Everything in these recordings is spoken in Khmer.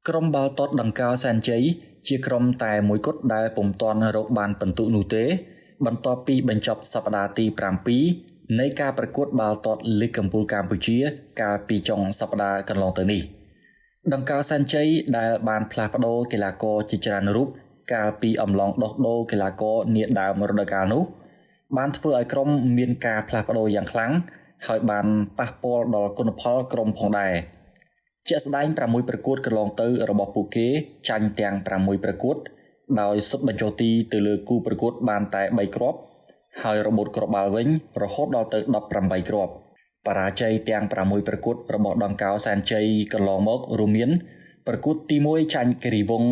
ក្រុមបាល់ទាត់ដង្កោសែនជ័យជាក្រុមតែមួយគត់ដែលពុំទាន់រកបានពិន្ទុនោះទេបន្ទាប់ពីបញ្ចប់សប្តាហ៍ទី7នៃការប្រកួតបាល់ទាត់លីកកំពូលកម្ពុជាកាលពីចុងសប្តាហ៍កន្លងទៅនេះដង្កោសែនជ័យដែលបានផ្លាស់ប្ដូរកីឡាករជាច្រើនរូបកាលពីអំឡុងដោះដូរកីឡាករនាដើមរដូវកាលនោះបានធ្វើឲ្យក្រុមមានការផ្លាស់ប្ដូរយ៉ាងខ្លាំងហើយបានប៉ះពាល់ដល់គុណផលក្រុមផងដែរជាក់ស្ដែង6ប្រកួតកន្លងទៅរបស់ពួកគេចាញ់ទាំង6ប្រកួតដោយសុទ្ធបញ្ចុះទីទៅលើគូប្រកួតបានតែ3គ្រាប់ហើយរបូតគ្រាប់បាល់វិញរហូតដល់ទៅ18គ្រាប់បរាជ័យទាំង6ប្រកួតរបស់ដង្កោសែនជ័យកន្លងមករួមមានប្រកួតទី1ចាញ់គិរីវង្ស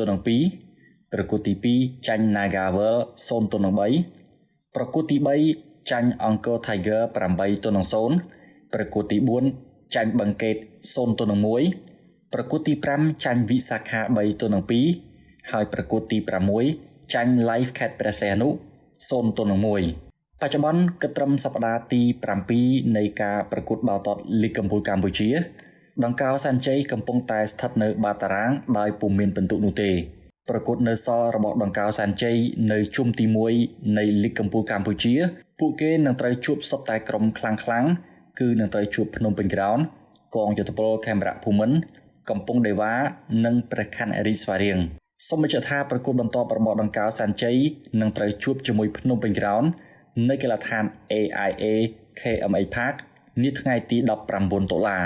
1-2ប្រកួតទី2ចាញ់ Nagavel 0-3ប្រកួតទី3ចាញ់ Angkor Tiger 8-0ប្រកួតទី4ចាញ់បឹងកេត0-1ប្រកួតទី5ចាញ់វិសាខា3-2ហើយប្រកួតទី6ចាញ់ Live Cat Presenu 0-1បច្ចុប្បន្នគិតត្រឹមសប្តាហ៍ទី7នៃការប្រកួតបាល់ទាត់លីកកំពូលកម្ពុជាដង្កោសែនជ័យកំពុងតែស្ថិតនៅបាតតារាងដោយពុំមានពិន្ទុនោះទេប្រកួតនៅសល់របស់ដង្កោសែនជ័យនៅជុំទី1នៃលីកកំពូលកម្ពុជាពួកគេនឹងត្រូវជួបសុទ្ធតែក្រុមខ្លាំងៗគឺនឹងត្រូវជួបភ្នំពេញក្រោនកងយោធពលខេមរៈភូមិន្ទកំពង់ដេវ៉ានិងព្រះខ័នរាជស្វារៀងសូមបញ្ជាក់ថាប្រកួតបន្ទាប់របស់ដង្កោសែនជ័យនឹងត្រូវជួបជាមួយភ្នំពេញក្រោននៅកីឡដ្ឋាន AIA KMA Park នាថ្ងៃទី19 តុលា